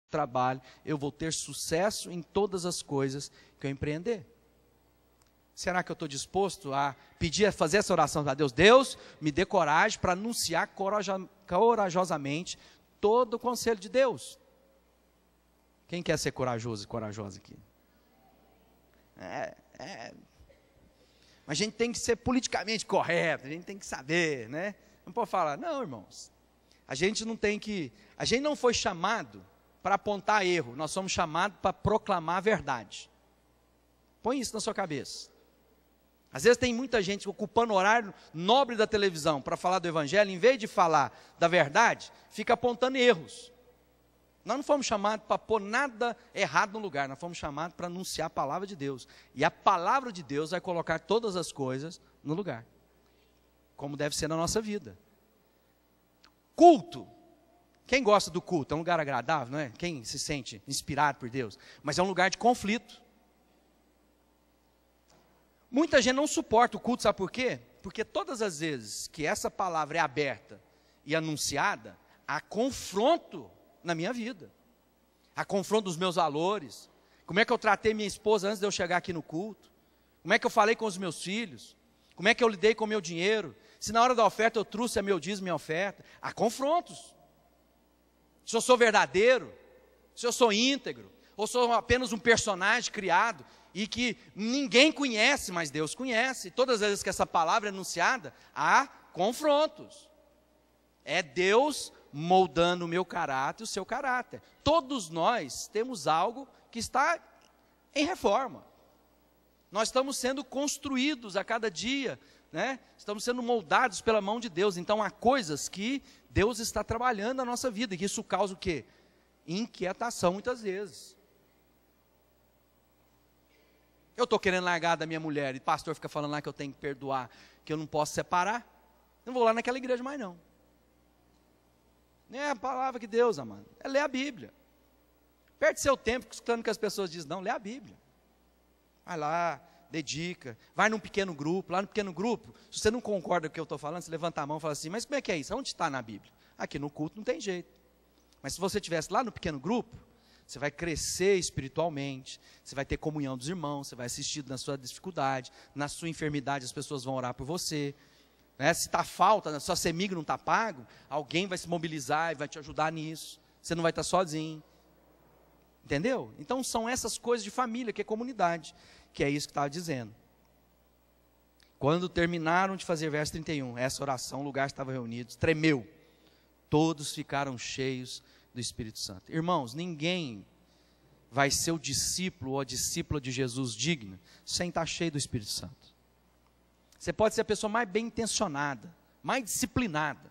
trabalho, eu vou ter sucesso em todas as coisas que eu empreender. Será que eu estou disposto a pedir, a fazer essa oração para Deus? Deus, me dê coragem para anunciar corajosamente todo o conselho de Deus. Quem quer ser corajoso e corajosa aqui? Mas a gente tem que ser politicamente correto, a gente tem que saber, né? Não pode falar, não, irmãos. A gente não foi chamado para apontar erro, nós somos chamados para proclamar a verdade. Põe isso na sua cabeça. Às vezes tem muita gente ocupando o horário nobre da televisão para falar do evangelho, em vez de falar da verdade, fica apontando erros. Nós não fomos chamados para pôr nada errado no lugar, nós fomos chamados para anunciar a palavra de Deus. E a palavra de Deus vai colocar todas as coisas no lugar, como deve ser na nossa vida. Culto. Quem gosta do culto? É um lugar agradável, não é? Quem se sente inspirado por Deus? Mas é um lugar de conflito. Muita gente não suporta o culto, sabe por quê? Porque todas as vezes que essa palavra é aberta e anunciada, há confronto na minha vida. Há confronto dos meus valores. Como é que eu tratei minha esposa antes de eu chegar aqui no culto? Como é que eu falei com os meus filhos? Como é que eu lidei com o meu dinheiro? Se na hora da oferta eu trouxe a meu dízimo e minha oferta. Há confrontos. Se eu sou verdadeiro, se eu sou íntegro, ou sou apenas um personagem criado, e que ninguém conhece, mas Deus conhece. E todas as vezes que essa palavra é anunciada, há confrontos. É Deus moldando o meu caráter e o seu caráter. Todos nós temos algo que está em reforma. Nós estamos sendo construídos a cada dia, né? Estamos sendo moldados pela mão de Deus. Então há coisas que Deus está trabalhando na nossa vida, e isso causa o quê? Inquietação muitas vezes. Eu estou querendo largar da minha mulher, e o pastor fica falando lá que eu tenho que perdoar, que eu não posso separar. Não vou lá naquela igreja mais não. Nem é a palavra de Deus, amado. É ler a Bíblia. Perde seu tempo escutando o que as pessoas dizem. Não, lê a Bíblia. Vai lá, dedica. Vai num pequeno grupo. Lá no pequeno grupo, se você não concorda com o que eu estou falando, você levanta a mão e fala assim, mas como é que é isso? Onde está na Bíblia? Aqui no culto não tem jeito. Mas se você estivesse lá no pequeno grupo, você vai crescer espiritualmente, você vai ter comunhão dos irmãos, você vai assistir na sua dificuldade, na sua enfermidade as pessoas vão orar por você. Né? Se está falta, se a semigo não está pago, alguém vai se mobilizar e vai te ajudar nisso. Você não vai estar sozinho. Entendeu? Então são essas coisas de família, que é comunidade, que é isso que estava dizendo. Quando terminaram de fazer verso 31, essa oração, o lugar estava reunido, tremeu. Todos ficaram cheios do Espírito Santo. Irmãos, ninguém vai ser o discípulo ou a discípula de Jesus digno sem estar cheio do Espírito Santo. Você pode ser a pessoa mais bem intencionada, mais disciplinada.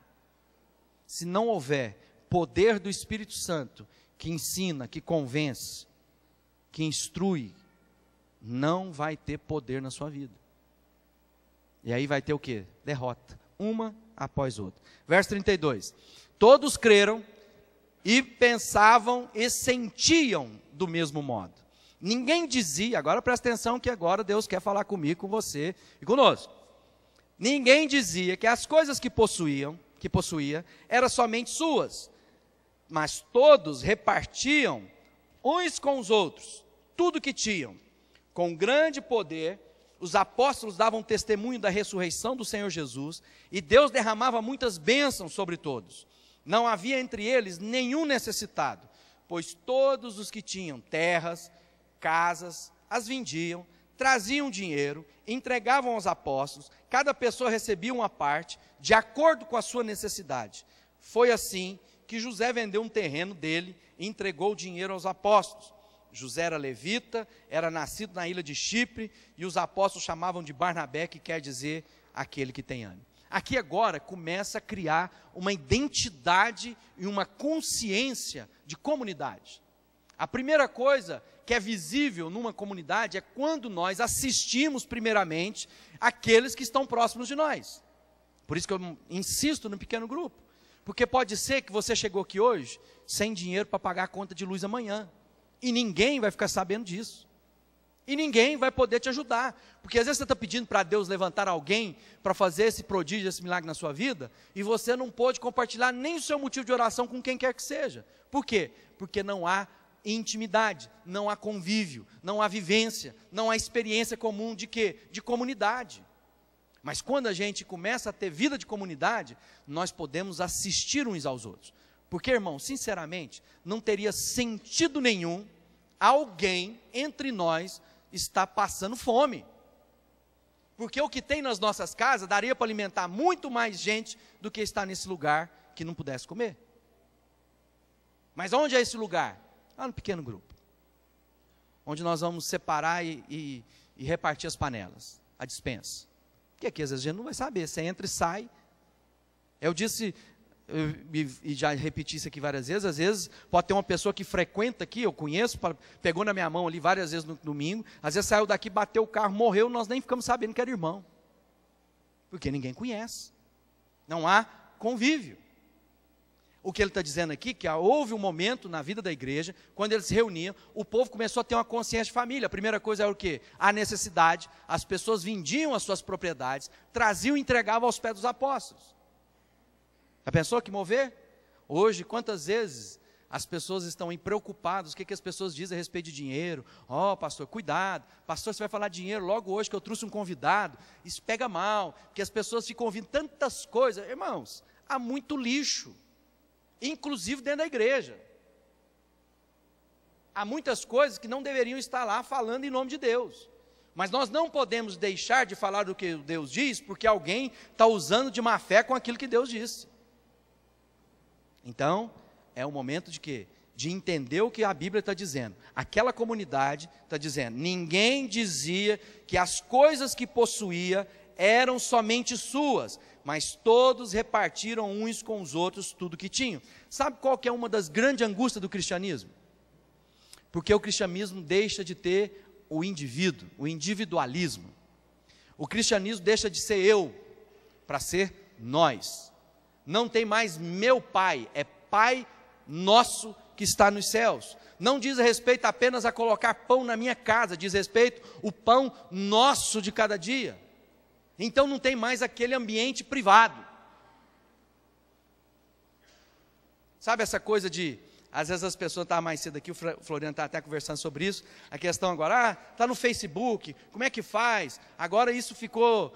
Se não houver poder do Espírito Santo, que ensina, que convence, que instrui, não vai ter poder na sua vida. E aí vai ter o quê? Derrota, uma após outra. Verso 32. Todos creram e pensavam e sentiam do mesmo modo. Ninguém dizia, agora presta atenção que agora Deus quer falar comigo, com você e conosco. Ninguém dizia que as coisas que possuía, eram somente suas, mas todos repartiam uns com os outros, tudo que tinham. Com grande poder, os apóstolos davam testemunho da ressurreição do Senhor Jesus, e Deus derramava muitas bênçãos sobre todos. Não havia entre eles nenhum necessitado, pois todos os que tinham terras, casas, as vendiam, traziam dinheiro, entregavam aos apóstolos, cada pessoa recebia uma parte, de acordo com a sua necessidade. Foi assim que José vendeu um terreno dele e entregou o dinheiro aos apóstolos. José era levita, era nascido na ilha de Chipre, e os apóstolos chamavam de Barnabé, que quer dizer aquele que tem ânimo. Aqui agora começa a criar uma identidade e uma consciência de comunidade. A primeira coisa que é visível numa comunidade é quando nós assistimos primeiramente aqueles que estão próximos de nós. Por isso que eu insisto no pequeno grupo. Porque pode ser que você chegou aqui hoje sem dinheiro para pagar a conta de luz amanhã. E ninguém vai ficar sabendo disso. E ninguém vai poder te ajudar. Porque às vezes você está pedindo para Deus levantar alguém para fazer esse prodígio, esse milagre na sua vida, e você não pode compartilhar nem o seu motivo de oração com quem quer que seja. Por quê? Porque não há intimidade, não há convívio, não há vivência, não há experiência comum de quê? De comunidade. Mas quando a gente começa a ter vida de comunidade, nós podemos assistir uns aos outros. Porque, irmão, sinceramente, não teria sentido nenhum alguém entre nós estar passando fome. Porque o que tem nas nossas casas daria para alimentar muito mais gente do que está nesse lugar que não pudesse comer. Mas onde é esse lugar? Lá no pequeno grupo. Onde nós vamos separar e repartir as panelas, a despensa. Porque aqui às vezes a gente não vai saber, você entra e sai. Eu disse, e já repeti isso aqui várias vezes, às vezes pode ter uma pessoa que frequenta aqui, eu conheço, pegou na minha mão ali várias vezes no domingo, às vezes saiu daqui, bateu o carro, morreu, nós nem ficamos sabendo que era irmão. Porque ninguém conhece. Não há convívio. O que ele está dizendo aqui, que houve um momento na vida da igreja, quando eles se reuniam, o povo começou a ter uma consciência de família. A primeira coisa era o quê? A necessidade, as pessoas vendiam as suas propriedades, traziam e entregavam aos pés dos apóstolos. Já pensou que mover? Hoje, quantas vezes as pessoas estão preocupadas, o que as pessoas dizem a respeito de dinheiro? Ó, pastor, cuidado, pastor, você vai falar de dinheiro logo hoje que eu trouxe um convidado, isso pega mal, porque as pessoas ficam ouvindo tantas coisas. Irmãos, há muito lixo, inclusive dentro da igreja. Há muitas coisas que não deveriam estar lá falando em nome de Deus. Mas nós não podemos deixar de falar do que Deus diz, porque alguém está usando de má fé com aquilo que Deus disse. Então, é o momento de quê? De entender o que a Bíblia está dizendo. Aquela comunidade está dizendo, ninguém dizia que as coisas que possuía eram somente suas, mas todos repartiram uns com os outros tudo que tinham. Sabe qual que é uma das grandes angústias do cristianismo? Porque o cristianismo deixa de ter o indivíduo, o individualismo. O cristianismo deixa de ser eu, para ser nós. Não tem mais meu pai, é Pai nosso que está nos céus. Não diz respeito apenas a colocar pão na minha casa, diz respeito o pão nosso de cada dia. Então não tem mais aquele ambiente privado. Sabe essa coisa de, às vezes as pessoas estavam mais cedo aqui, o Floriano está até conversando sobre isso, a questão agora, está no Facebook, como é que faz? Agora isso ficou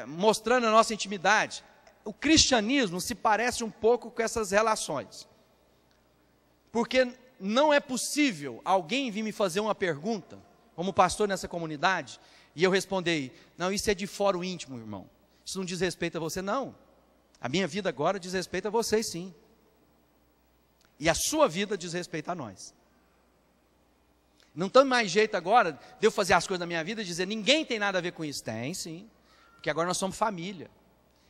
mostrando a nossa intimidade. O cristianismo se parece um pouco com essas relações. Porque não é possível alguém vir me fazer uma pergunta, como pastor nessa comunidade, e eu responder, não, isso é de fórum íntimo, irmão. Isso não diz respeito a você, não. A minha vida agora diz respeito a vocês, sim. E a sua vida diz respeito a nós. Não tem mais jeito agora de eu fazer as coisas na minha vida e dizer, ninguém tem nada a ver com isso. Tem, sim. Porque agora nós somos família.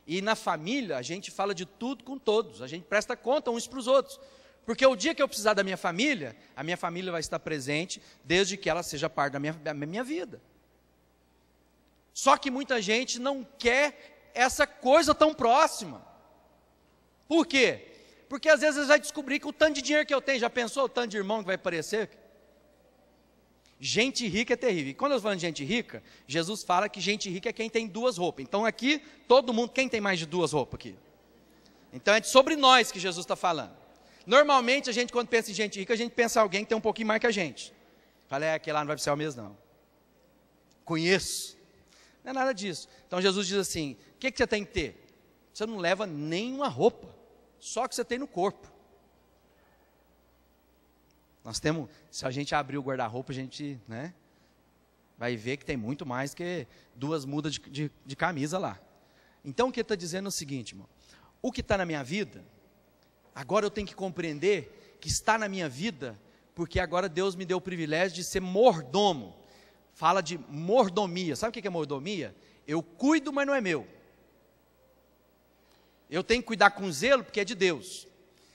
E na família a gente fala de tudo com todos. A gente presta conta uns para os outros. Porque o dia que eu precisar da minha família, a minha família vai estar presente, desde que ela seja parte da minha vida. Só que muita gente não quer essa coisa tão próxima. Por quê? Porque às vezes vai descobrir que o tanto de dinheiro que eu tenho, já pensou o tanto de irmão que vai aparecer? Gente rica é terrível. E quando eu falo de gente rica, Jesus fala que gente rica é quem tem duas roupas. Então aqui, todo mundo, quem tem mais de duas roupas aqui? Então é sobre nós que Jesus está falando. Normalmente a gente, quando pensa em gente rica, a gente pensa em alguém que tem um pouquinho mais que a gente. Fala, aquele lá não vai para o céu mesmo, não. Conheço. Não é nada disso. Então Jesus diz assim, o que você tem que ter? Você não leva nenhuma roupa, só que você tem no corpo. Nós temos, se a gente abrir o guarda-roupa, a gente, vai ver que tem muito mais que 2 mudas de camisa lá. Então o que ele está dizendo é o seguinte, irmão, o que está na minha vida, agora eu tenho que compreender que está na minha vida, porque agora Deus me deu o privilégio de ser mordomo. Fala de mordomia. Sabe o que é mordomia? Eu cuido, mas não é meu. Eu tenho que cuidar com zelo, porque é de Deus.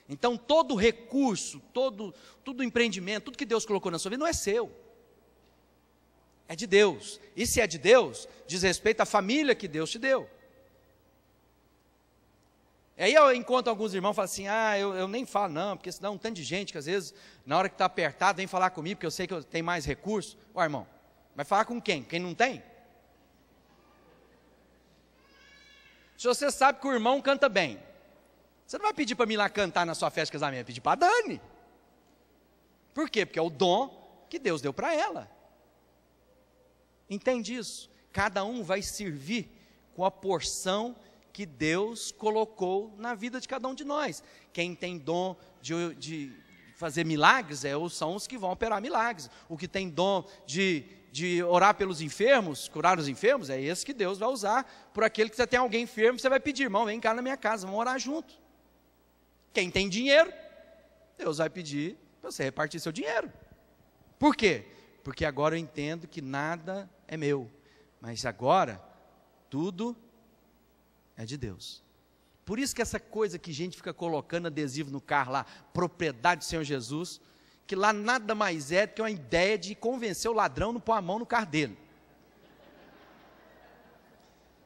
Então todo recurso, todo empreendimento, tudo que Deus colocou na sua vida não é seu. É de Deus. E se é de Deus, diz respeito à família que Deus te deu. Aí eu encontro alguns irmãos e falo assim, eu nem falo não, porque senão um tanto de gente que às vezes, na hora que está apertado, vem falar comigo, porque eu sei que eu tenho mais recursos. Ó irmão, Vai falar com quem? Quem não tem? Se você sabe que o irmão canta bem, você não vai pedir para mim ir lá cantar na sua festa de casamento, vai pedir para a Dani. Por quê? Porque é o dom que Deus deu para ela. Entende isso? Cada um vai servir com a porção que Deus colocou na vida de cada um de nós. Quem tem dom de fazer milagres são os que vão operar milagres. O que tem dom de orar pelos enfermos, curar os enfermos, é esse que Deus vai usar. Por aquele que você tem alguém enfermo, você vai pedir, irmão, vem cá na minha casa, vamos orar junto. Quem tem dinheiro, Deus vai pedir para você repartir seu dinheiro. Por quê? Porque agora eu entendo que nada é meu, mas agora tudo é de Deus. Por isso que essa coisa que a gente fica colocando adesivo no carro lá, propriedade do Senhor Jesus, que lá nada mais é do que uma ideia de convencer o ladrão a não pôr a mão no carro dele.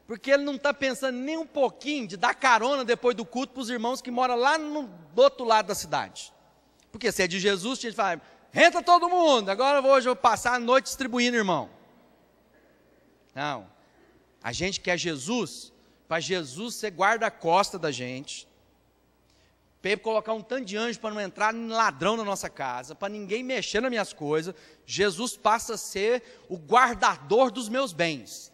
Porque ele não está pensando nem um pouquinho de dar carona depois do culto para os irmãos que moram lá do outro lado da cidade. Porque se é de Jesus, a gente fala, entra todo mundo, agora hoje eu vou passar a noite distribuindo, irmão. Não, a gente quer Jesus, para Jesus ser guarda-costa da gente, para ele colocar um tanto de anjo para não entrar ladrão na nossa casa, para ninguém mexer nas minhas coisas. Jesus passa a ser o guardador dos meus bens.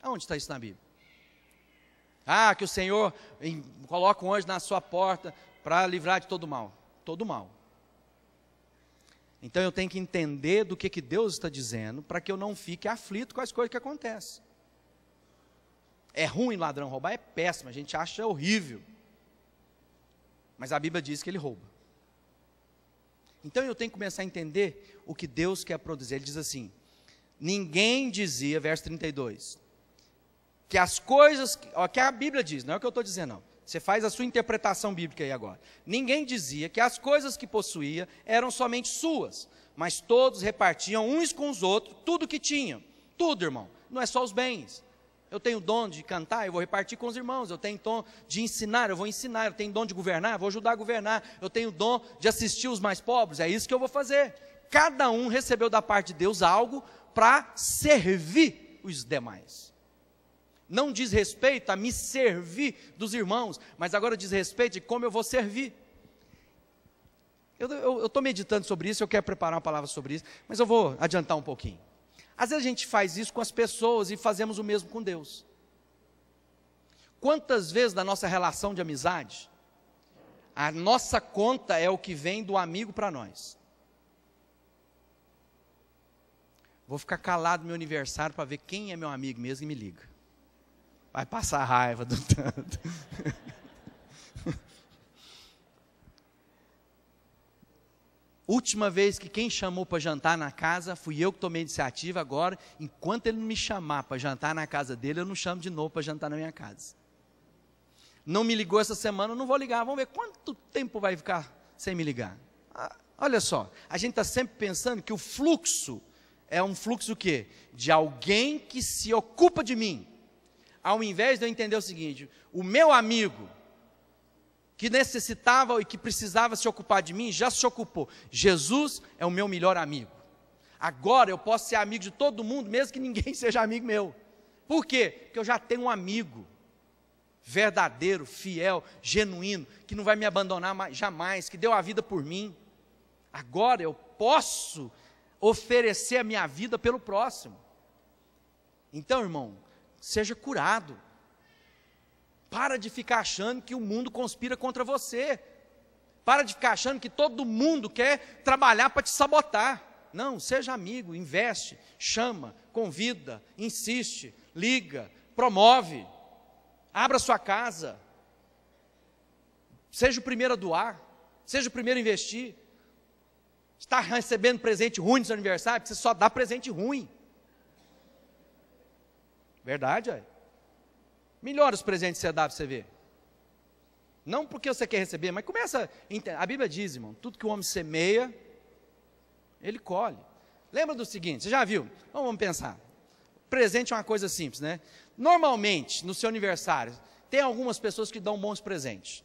Aonde está isso na Bíblia? Ah, que o Senhor coloca um anjo na sua porta para livrar de todo mal. Todo mal. Então eu tenho que entender do que Deus está dizendo, para que eu não fique aflito com as coisas que acontecem. É ruim ladrão roubar? É péssimo, a gente acha horrível. Mas a Bíblia diz que ele rouba. Então eu tenho que começar a entender o que Deus quer produzir. Ele diz assim, ninguém dizia, verso 32, que as coisas, ó, que a Bíblia diz, não é o que eu estou dizendo não, você faz a sua interpretação bíblica aí agora. Ninguém dizia que as coisas que possuía eram somente suas, mas todos repartiam uns com os outros tudo que tinham. Tudo, irmão, não é só os bens. Eu tenho dom de cantar, eu vou repartir com os irmãos. Eu tenho dom de ensinar, eu vou ensinar. Eu tenho dom de governar, eu vou ajudar a governar. Eu tenho dom de assistir os mais pobres, é isso que eu vou fazer. Cada um recebeu da parte de Deus algo para servir os demais. Não diz respeito a me servir dos irmãos, mas agora diz respeito de como eu vou servir. Eu estou meditando sobre isso, eu quero preparar uma palavra sobre isso, mas eu vou adiantar um pouquinho. Às vezes a gente faz isso com as pessoas e fazemos o mesmo com Deus. Quantas vezes na nossa relação de amizade, a nossa conta é o que vem do amigo para nós? Vou ficar calado no meu aniversário para ver quem é meu amigo mesmo e me liga. Vai passar raiva do tanto. Última vez que quem chamou para jantar na casa, fui eu que tomei a iniciativa. Agora, enquanto ele não me chamar para jantar na casa dele, eu não chamo de novo para jantar na minha casa. Não me ligou essa semana, eu não vou ligar. Vamos ver quanto tempo vai ficar sem me ligar. Olha só, a gente está sempre pensando que o fluxo é um fluxo o quê? De alguém que se ocupa de mim. Ao invés de eu entender o seguinte, o meu amigo, que necessitava e que precisava se ocupar de mim, já se ocupou. Jesus é o meu melhor amigo. Agora eu posso ser amigo de todo mundo, mesmo que ninguém seja amigo meu. Por quê? Porque eu já tenho um amigo verdadeiro, fiel, genuíno, que não vai me abandonar jamais, que deu a vida por mim. Agora eu posso oferecer a minha vida pelo próximo. Então, irmão, seja curado. Para de ficar achando que o mundo conspira contra você. Para de ficar achando que todo mundo quer trabalhar para te sabotar. Não, seja amigo, investe, chama, convida, insiste, liga, promove. Abra sua casa. Seja o primeiro a doar. Seja o primeiro a investir. Está recebendo presente ruim no seu aniversário, porque você só dá presente ruim. Verdade, é? Melhora os presentes que você dá para você ver. Não porque você quer receber, mas começa. A Bíblia diz, irmão, tudo que o homem semeia, ele colhe. Lembra do seguinte, você já viu? Então, vamos pensar. Presente é uma coisa simples, né? Normalmente, no seu aniversário, tem algumas pessoas que dão bons presentes.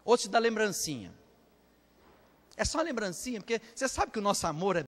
Outros te dão lembrancinha. É só lembrancinha, porque você sabe que o nosso amor é